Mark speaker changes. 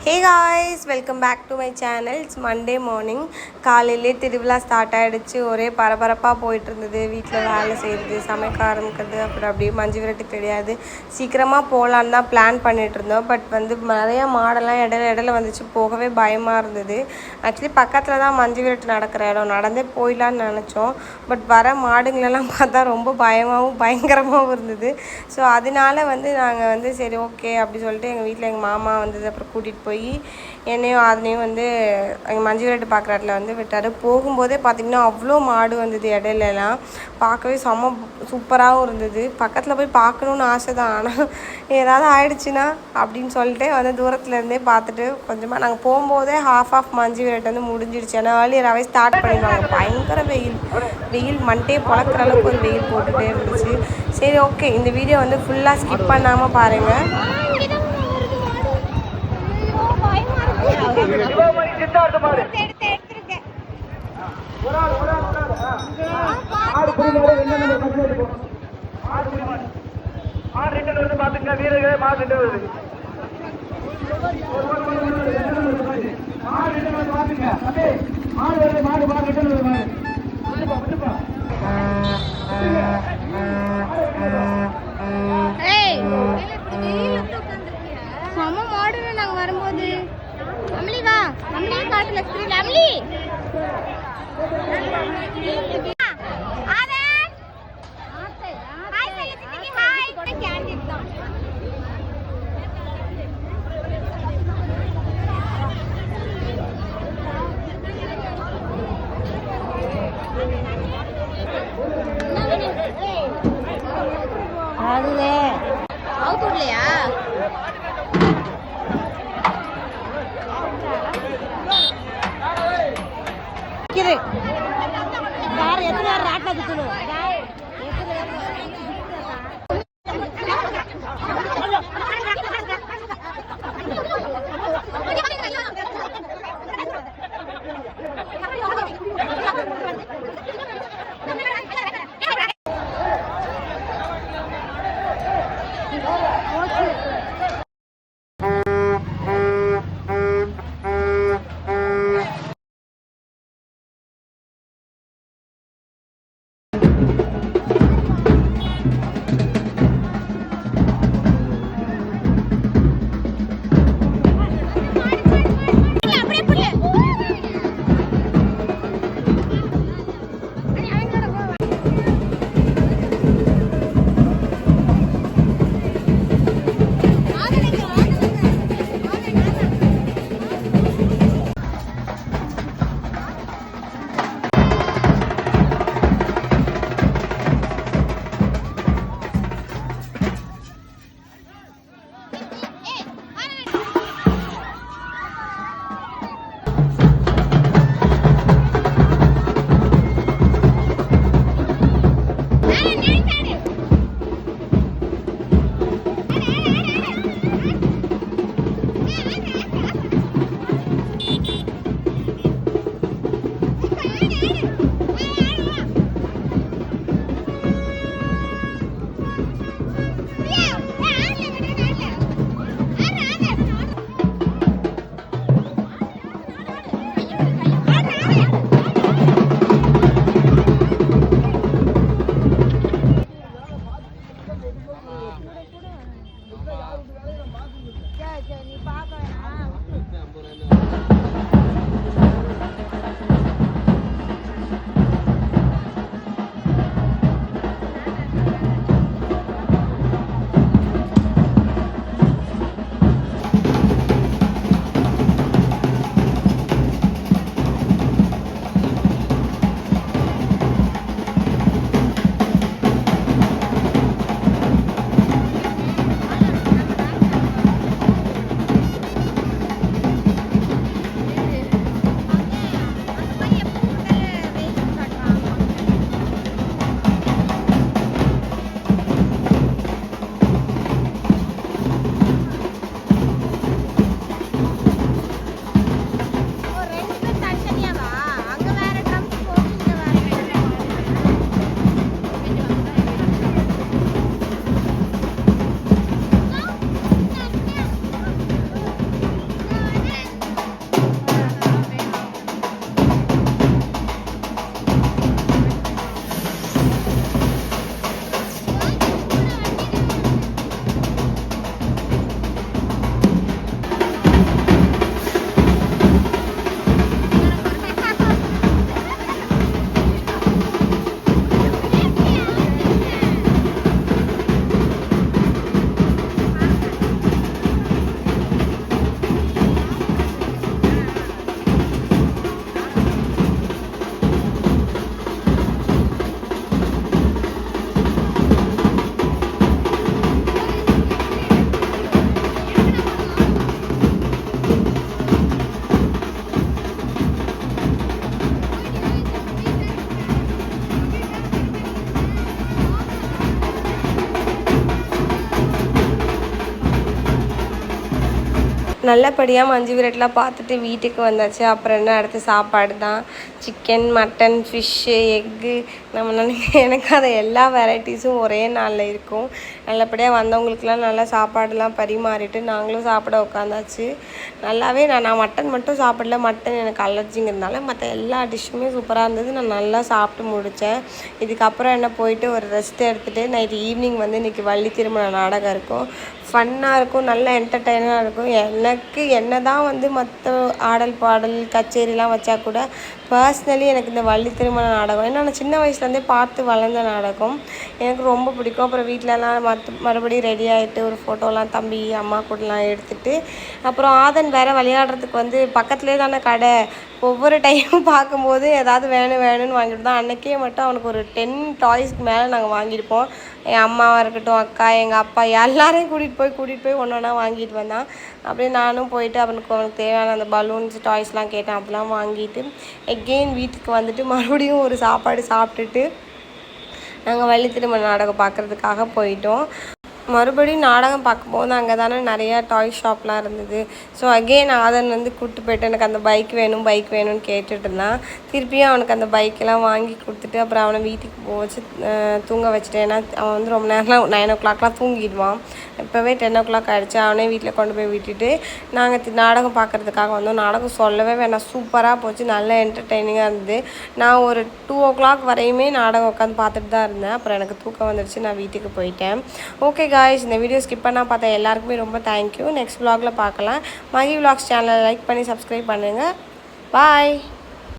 Speaker 1: Hey guys, welcome back to my channel. It's Monday morning. காலையிலே திருவிழா start ஆகிடுச்சு. ஒரே பரபரப்பாக போயிட்டு இருந்தது. வீட்டில் வேலை செய்கிறது, சமைக்க ஆரம்பிக்கிறது, அப்புறம் அப்படியே மஞ்சு விரட்டு கிடையாது. சீக்கிரமாக போகலான்னு தான் பிளான் பண்ணிகிட்டு இருந்தோம். பட் நிறையா மாடெல்லாம் இடையில வந்துச்சு. போகவே பயமாக இருந்தது. ஆக்சுவலி பக்கத்தில் தான் மஞ்சு விரட்டு நடக்கிற இடம். நடந்தே போயிடலான்னு நினச்சோம். பட் வர மாடுங்களெல்லாம் பார்த்தா ரொம்ப பயமாகவும் பயங்கரமாகவும் இருந்தது. ஸோ அதனால நாங்கள் சரி ஓகே அப்படி சொல்லிட்டு எங்கள் வீட்டில் எங்கள் மாமா வந்தது. அப்புறம் கூட்டிகிட்டு போய் என்னையும் அதனையும் எங்கள் மஞ்சு விரட்டு பார்க்குற இடத்துல விட்டார். போகும்போதே பார்த்திங்கன்னா அவ்வளோ மாடு வந்தது. இடையிலலாம் பார்க்கவே செம்ம சூப்பராகவும் இருந்தது. பக்கத்தில் போய் பார்க்கணுன்னு ஆசை தான். ஆனால் ஏதாவது ஆயிடுச்சுன்னா அப்படின்னு சொல்லிட்டு தூரத்துலேருந்தே பார்த்துட்டு கொஞ்சமாக நாங்கள் போகும்போதே ஆஃப் மஞ்சு விரட்டு முடிஞ்சிடுச்சு. ஏன்னா ஏர்லியராகவே ஸ்டார்ட் பண்ணிடுவாங்க. பயங்கர வெயில் மண்டே பொழக்கிற அளவுக்கு ஒரு வெயில் போட்டுகிட்டே இருந்துச்சு. சரி ஓகே, இந்த வீடியோ ஃபுல்லாக ஸ்கிப் பண்ணாமல் பாருங்கள்.
Speaker 2: வீரர்களே மாடு
Speaker 3: நாங்க வரும்போது அம்லி வா, அம்லி காட்டுல ஸ்கிரீன் அம்லி அதுவே அவுட்லையா யார் எத்தனை யார் ராட்டா குத்தணும்
Speaker 1: நல்லபடியாக மஞ்சு விரட்டெலாம் பார்த்துட்டு வீட்டுக்கு வந்தாச்சு. அப்புறம் என்ன அடுத்து சாப்பாடு தான். சிக்கன், மட்டன், ஃபிஷ்ஷு, எக்கு, நம்ம எனக்கு அதை எல்லா வெரைட்டிஸும் ஒரே நாளில் இருக்கும். நல்லபடியாக வந்தவங்களுக்குலாம் நல்லா சாப்பாடுலாம் பரிமாறிட்டு நாங்களும் சாப்பிட உட்காந்தாச்சு. நல்லாவே நான் மட்டன் மட்டும் சாப்பிடல. மட்டன் எனக்கு அலர்ஜிங்கிறதுனால மற்ற எல்லா டிஷ்ஷுமே சூப்பராக இருந்தது. நான் நல்லா சாப்பிட்டு முடித்தேன். இதுக்கப்புறம் என்ன போயிட்டு ஒரு ரெஸ்ட் எடுத்துகிட்டு நைட்டு ஈவினிங் வந்து இன்றைக்கி வள்ளி திருமண நாடகம் இருக்கும். ஃபன்னாக இருக்கும், நல்ல என்டர்டெய்னாக இருக்கும். எனக்கு என்ன தான் வந்து மற்ற ஆடல் பாடல் கச்சேரிலாம் வச்சா கூட பர்ஸ்னலி எனக்கு இந்த வள்ளி திருமண நாடகம், ஏன்னா நான் சின்ன வயசுலேருந்தே பார்த்து வளர்ந்த நாடகம், எனக்கு ரொம்ப பிடிக்கும். அப்புறம் வீட்டிலலாம் மறுபடியும் ரெடி ஆகிட்டு ஒரு ஃபோட்டோலாம் தம்பி அம்மா கூடலாம் எடுத்துகிட்டு, அப்புறம் ஆதன் வேறு விளையாடுறதுக்கு வந்து பக்கத்துலேயே தானே கடை. ஒவ்வொரு டைமும் பார்க்கும்போது ஏதாவது வேணும்னு வாங்கிட்டு தான். அன்றைக்கே மட்டும் அவனுக்கு ஒரு 10 டாய்ஸ்க்கு மேலே நாங்கள் வாங்கியிருப்போம். என் அம்மாவாக இருக்கட்டும், அக்கா, எங்கள் அப்பா எல்லாரையும் கூட்டிகிட்டு போய் ஒன்று ஒன்றா வாங்கிட்டு வந்தான். அப்படியே நானும் போயிட்டு அவனுக்கு தேவையான அந்த பலூன்ஸ் டாய்ஸ்லாம் கேட்டேன். அதெல்லாம் வாங்கிட்டு எகெயின் வீட்டுக்கு வந்துட்டு மறுபடியும் ஒரு சாப்பாடு சாப்பிட்டுட்டு நாங்கள் வள்ளி திருமண நாடகம் பார்க்குறதுக்காக போயிட்டோம். மறுபடியும் நாடகம் பார்க்கும்போது அங்கே தானே நிறையா டாய் ஷாப்லாம் இருந்தது. ஸோ அகெயின் ஆதன் வந்து கூப்பிட்டு போய்ட்டு எனக்கு அந்த பைக் வேணும்னு கேட்டுட்டு இருந்தான். திருப்பியும் அவனுக்கு அந்த பைக்கெல்லாம் வாங்கி கொடுத்துட்டு அப்புறம் அவனை வீட்டுக்கு வச்சு தூங்க வச்சுட்டேன். ஏன்னா அவன் வந்து ரொம்ப நேரம்லாம் 9 o'clockலாம் தூங்கிடுவான். இப்போவே 10 o'clock ஆகிடுச்சு. அவனே வீட்டில் கொண்டு போய் விட்டுட்டு நாங்கள் நாடகம் பார்க்குறதுக்காக வந்தோம். நாடகம் சொல்லவே வேணாம், சூப்பராக போச்சு, நல்ல என்டர்டெய்னிங்காக இருந்தது. நான் ஒரு 2 o'clock வரையுமே நாடகம் உட்காந்து பார்த்துட்டு தான் இருந்தேன். அப்புறம் எனக்கு தூக்கம் வந்துடுச்சு, நான் வீட்டுக்கு போயிட்டேன். ஓகே காய்ஸ், இந்த வீடியோ ஸ்கிப் பண்ணால் பார்த்தா எல்லாருக்குமே ரொம்ப தேங்க்யூ. நெக்ஸ்ட் vlogல பார்க்கலாம். மகி vlogs சேனலை லைக் பண்ணி சப்ஸ்கிரைப் பண்ணுங்கள். பாய்.